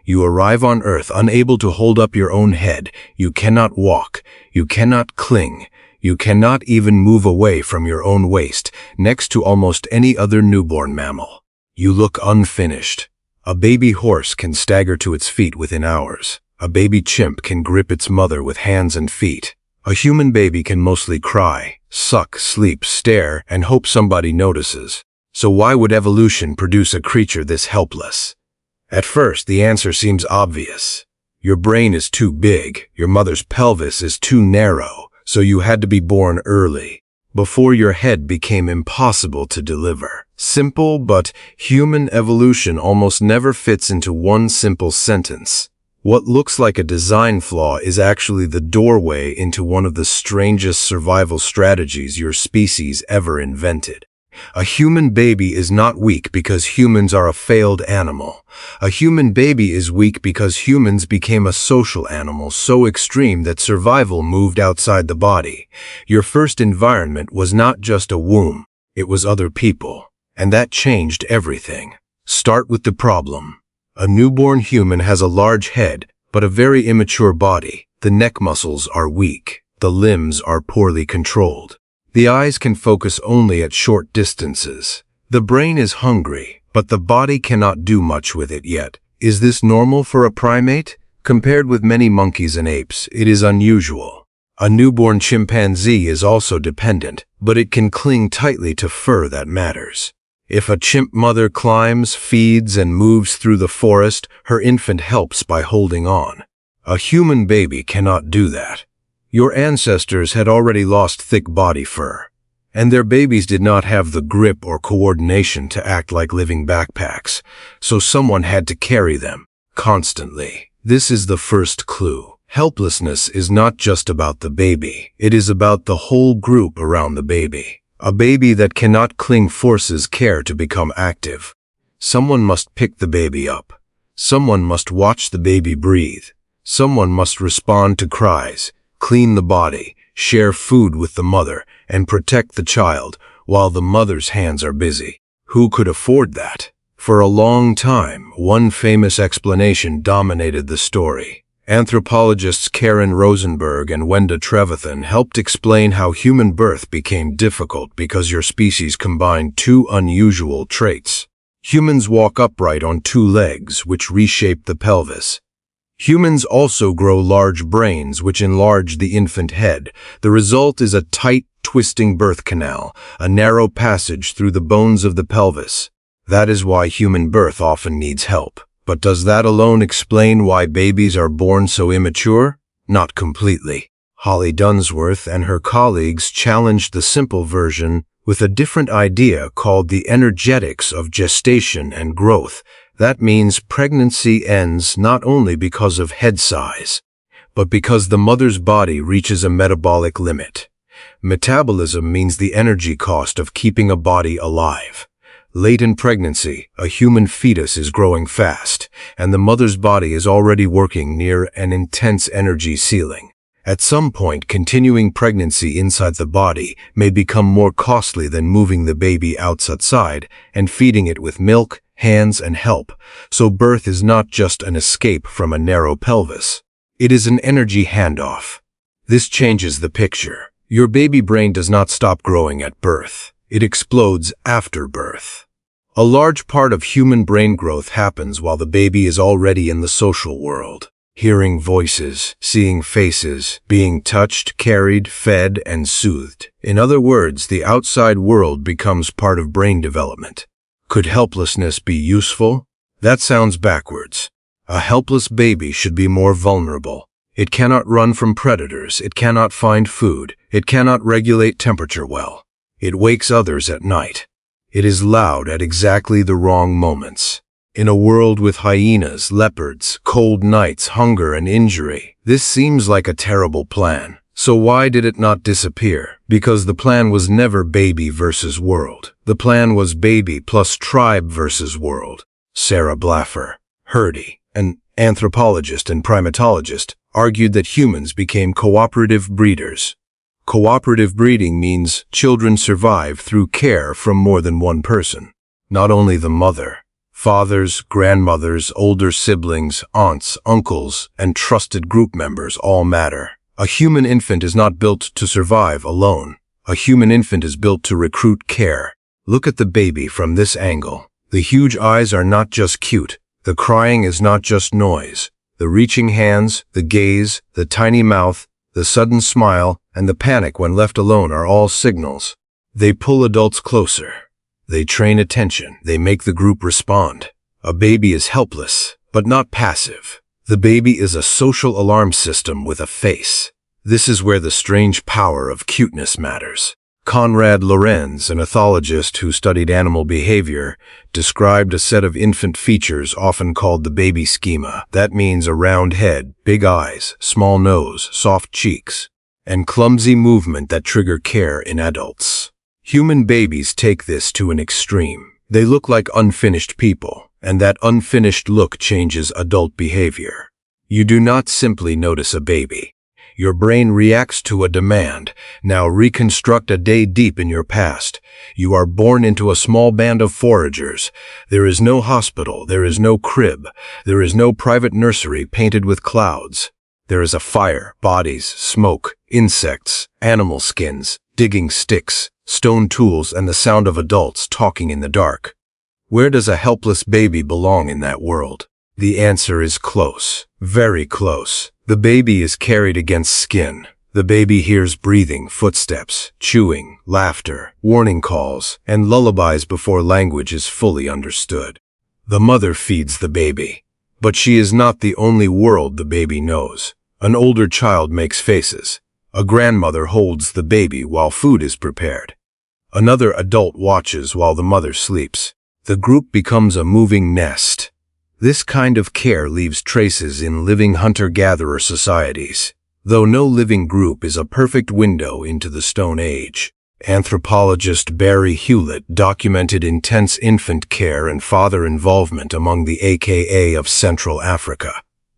You arrive on Earth unable to hold up your own head. You cannot walk. You cannot cling. You cannot even move away from your own waist, next to almost any other newborn mammal. You look unfinished. A baby horse can stagger to its feet within hours. A baby chimp can grip its mother with hands and feet. A human baby can mostly cry, suck, sleep, stare, and hope somebody notices. So why would evolution produce a creature this helpless? At first, the answer seems obvious. Your brain is too big, your mother's pelvis is too narrow, so you had to be born early, before your head became impossible to deliver. Simple, but human evolution almost never fits into one simple sentence. What looks like a design flaw is actually the doorway into one of the strangest survival strategies your species ever invented. A human baby is not weak because humans are a failed animal. A human baby is weak because humans became a social animal so extreme that survival moved outside the body. Your first environment was not just a womb, it was other people. And that changed everything. Start with the problem. A newborn human has a large head, but a very immature body. The neck muscles are weak. The limbs are poorly controlled. The eyes can focus only at short distances. The brain is hungry, but the body cannot do much with it yet. Is this normal for a primate? Compared with many monkeys and apes, it is unusual. A newborn chimpanzee is also dependent, but it can cling tightly to fur that matters. If a chimp mother climbs, feeds, and moves through the forest, her infant helps by holding on. A human baby cannot do that. Your ancestors had already lost thick body fur, and their babies did not have the grip or coordination to act like living backpacks, so someone had to carry them, constantly. This is the first clue. Helplessness is not just about the baby, it is about the whole group around the baby. A baby that cannot cling forces care to become active. Someone must pick the baby up. Someone must watch the baby breathe. Someone must respond to cries, clean the body, share food with the mother, and protect the child while the mother's hands are busy. Who could afford that? For a long time, one famous explanation dominated the story. Anthropologists Karen Rosenberg and Wenda Trevathan helped explain how human birth became difficult because your species combined two unusual traits. Humans walk upright on two legs, which reshape the pelvis. Humans also grow large brains, which enlarge the infant head. The result is a tight, twisting birth canal, a narrow passage through the bones of the pelvis. That is why human birth often needs help. But does that alone explain why babies are born so immature? Not completely. Holly Dunsworth and her colleagues challenged the simple version with a different idea called the energetics of gestation and growth. That means pregnancy ends not only because of head size, but because the mother's body reaches a metabolic limit. Metabolism means the energy cost of keeping a body alive. Late in pregnancy, a human fetus is growing fast, and the mother's body is already working near an intense energy ceiling. At some point, continuing pregnancy inside the body may become more costly than moving the baby outside and feeding it with milk, hands, and help. So birth is not just an escape from a narrow pelvis. It is an energy handoff. This changes the picture. Your baby brain does not stop growing at birth. It explodes after birth. A large part of human brain growth happens while the baby is already in the social world. Hearing voices, seeing faces, being touched, carried, fed, and soothed. In other words, the outside world becomes part of brain development. Could helplessness be useful? That sounds backwards. A helpless baby should be more vulnerable. It cannot run from predators, it cannot find food, it cannot regulate temperature well. It wakes others at night. It is loud at exactly the wrong moments. In a world with hyenas, leopards, cold nights, hunger, and injury, this seems like a terrible plan. So why did it not disappear? Because the plan was never baby versus world. The plan was baby plus tribe versus world. Sarah Blaffer Hurdy, an anthropologist and primatologist, argued that humans became cooperative breeders. Cooperative breeding means children survive through care from more than one person. Not only the mother, Fathers, grandmothers, older siblings, aunts, uncles, and trusted group members all matter. A human infant is not built to survive alone. A human infant is built to recruit care. Look at the baby from this angle. The huge eyes are not just cute. The crying is not just noise. The reaching hands, the gaze, the tiny mouth, the sudden smile, and the panic when left alone are all signals. They pull adults closer. They train attention. They make the group respond. A baby is helpless, but not passive. The baby is a social alarm system with a face. This is where the strange power of cuteness matters. Konrad Lorenz, an ethologist who studied animal behavior, described a set of infant features often called the baby schema. That means a round head, big eyes, small nose, soft cheeks, and clumsy movement that trigger care in adults. Human babies take this to an extreme. They look like unfinished people, and that unfinished look changes adult behavior. You do not simply notice a baby. Your brain reacts to a demand. Now reconstruct a day deep in your past. You are born into a small band of foragers. There is no hospital. There is no crib. There is no private nursery painted with clouds. There is a fire, bodies, smoke, insects, animal skins, digging sticks, stone tools, and the sound of adults talking in the dark. Where does a helpless baby belong in that world? The answer is close, very close. The baby is carried against skin. The baby hears breathing, footsteps, chewing, laughter, warning calls, and lullabies before language is fully understood. The mother feeds the baby. But she is not the only world the baby knows. An older child makes faces. A grandmother holds the baby while food is prepared. Another adult watches while the mother sleeps. The group becomes a moving nest. This kind of care leaves traces in living hunter-gatherer societies. Though no living group is a perfect window into the Stone Age, anthropologist Barry Hewlett documented intense infant care and father involvement among the Aka of Central Africa.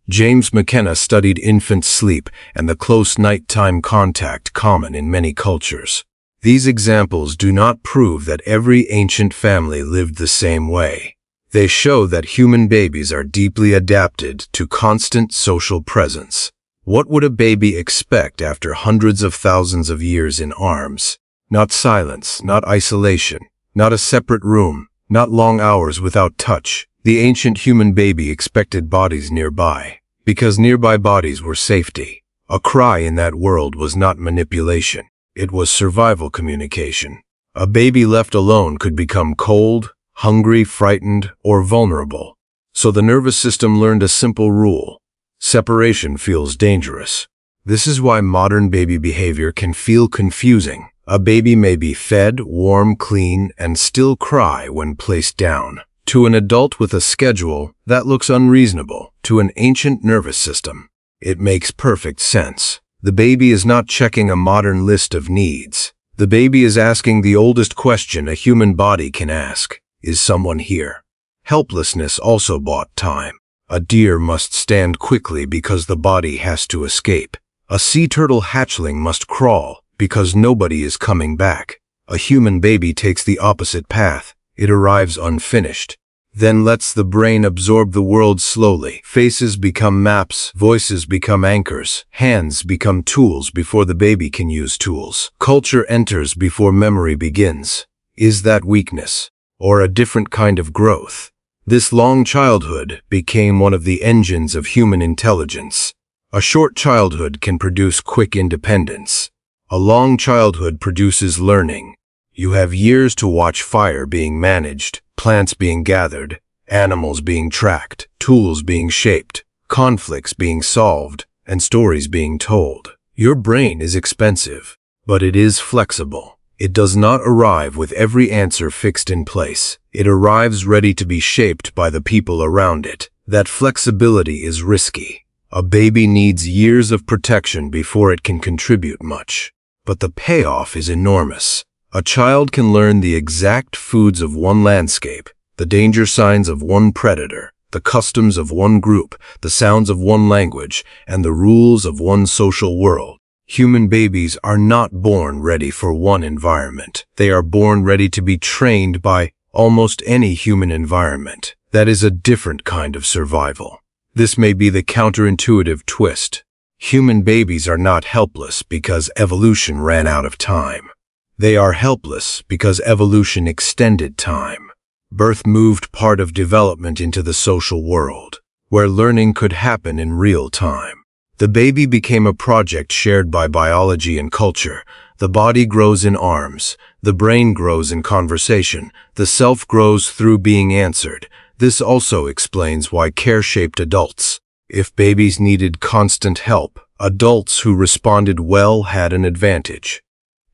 James McKenna studied infant sleep and the close nighttime contact common in many cultures. These examples do not prove that every ancient family lived the same way. They show that human babies are deeply adapted to constant social presence. What would a baby expect after hundreds of thousands of years in arms? Not silence, not isolation, not a separate room, not long hours without touch. The ancient human baby expected bodies nearby, because nearby bodies were safety. A cry in that world was not manipulation. It was survival communication. A baby left alone could become cold, hungry, frightened, or vulnerable. So the nervous system learned a simple rule. Separation feels dangerous. This is why modern baby behavior can feel confusing. A baby may be fed, warm, clean, and still cry when placed down. To an adult with a schedule, that looks unreasonable. To an ancient nervous system, it makes perfect sense. The baby is not checking a modern list of needs. The baby is asking the oldest question a human body can ask. Is someone here? Helplessness also bought time. A deer must stand quickly because the body has to escape. A sea turtle hatchling must crawl because nobody is coming back. A human baby takes the opposite path. It arrives unfinished, then lets the brain absorb the world slowly. Faces become maps, voices become anchors, hands become tools before the baby can use tools. Culture enters before memory begins. Is that weakness? Or a different kind of growth? This long childhood became one of the engines of human intelligence. A short childhood can produce quick independence. A long childhood produces learning. You have years to watch fire being managed, plants being gathered, animals being tracked, tools being shaped, conflicts being solved, and stories being told. Your brain is expensive, but it is flexible. It does not arrive with every answer fixed in place. It arrives ready to be shaped by the people around it. That flexibility is risky. A baby needs years of protection before it can contribute much. But the payoff is enormous. A child can learn the exact foods of one landscape, the danger signs of one predator, the customs of one group, the sounds of one language, and the rules of one social world. Human babies are not born ready for one environment. They are born ready to be trained by almost any human environment. That is a different kind of survival. This may be the counterintuitive twist. Human babies are not helpless because evolution ran out of time. They are helpless because evolution extended time. Birth moved part of development into the social world, where learning could happen in real time. The baby became a project shared by biology and culture. The body grows in arms. The brain grows in conversation. The self grows through being answered. This also explains why care-shaped adults. If babies needed constant help, adults who responded well had an advantage.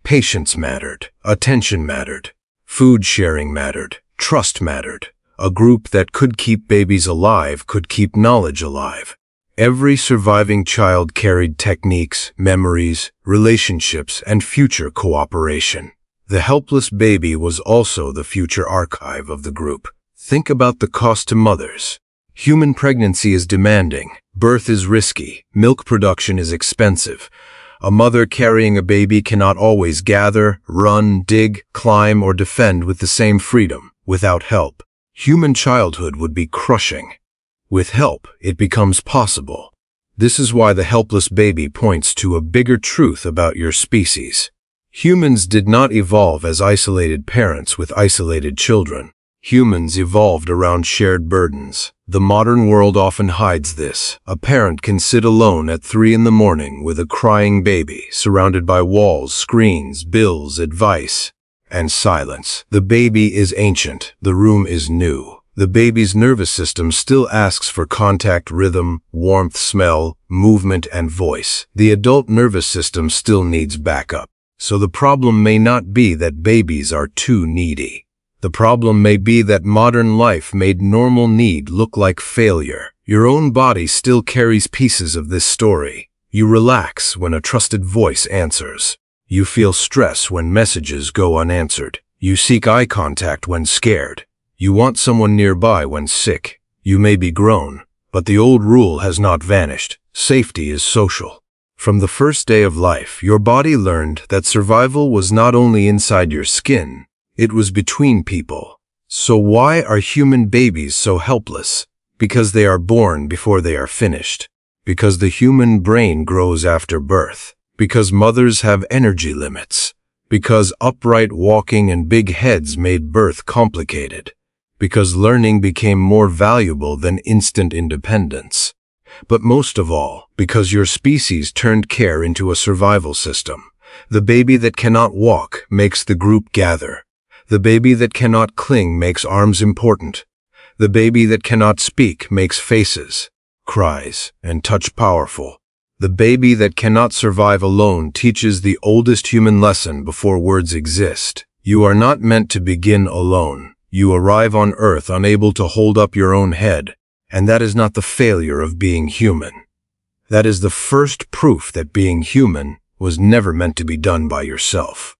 Patience mattered. Attention mattered. Food sharing mattered. Trust mattered. A group that could keep babies alive could keep knowledge alive. Every surviving child carried techniques, memories, relationships, and future cooperation. The helpless baby was also the future archive of the group. Think about the cost to mothers. Human pregnancy is demanding. Birth is risky. Milk production is expensive. A mother carrying a baby cannot always gather, run, dig, climb, or defend with the same freedom. Without help, human childhood would be crushing. With help, it becomes possible. This is why the helpless baby points to a bigger truth about your species. Humans did not evolve as isolated parents with isolated children. Humans evolved around shared burdens. The modern world often hides this. A parent can sit alone at 3 in the morning with a crying baby, surrounded by walls, screens, bills, advice, and silence. The baby is ancient. The room is new. The baby's nervous system still asks for contact, rhythm, warmth, smell, movement, and voice. The adult nervous system still needs backup. So the problem may not be that babies are too needy. The problem may be that modern life made normal need look like failure. Your own body still carries pieces of this story. You relax when a trusted voice answers. You feel stress when messages go unanswered. You seek eye contact when scared. You want someone nearby when sick. You may be grown, but the old rule has not vanished. Safety is social. From the first day of life, your body learned that survival was not only inside your skin, it was between people. So why are human babies so helpless? Because they are born before they are finished. Because the human brain grows after birth. Because mothers have energy limits. Because upright walking and big heads made birth complicated. Because learning became more valuable than instant independence. But most of all, because your species turned care into a survival system. The baby that cannot walk makes the group gather. The baby that cannot cling makes arms important. The baby that cannot speak makes faces, cries, and touch powerful. The baby that cannot survive alone teaches the oldest human lesson before words exist. You are not meant to begin alone. You arrive on Earth unable to hold up your own head, and that is not the failure of being human. That is the first proof that being human was never meant to be done by yourself.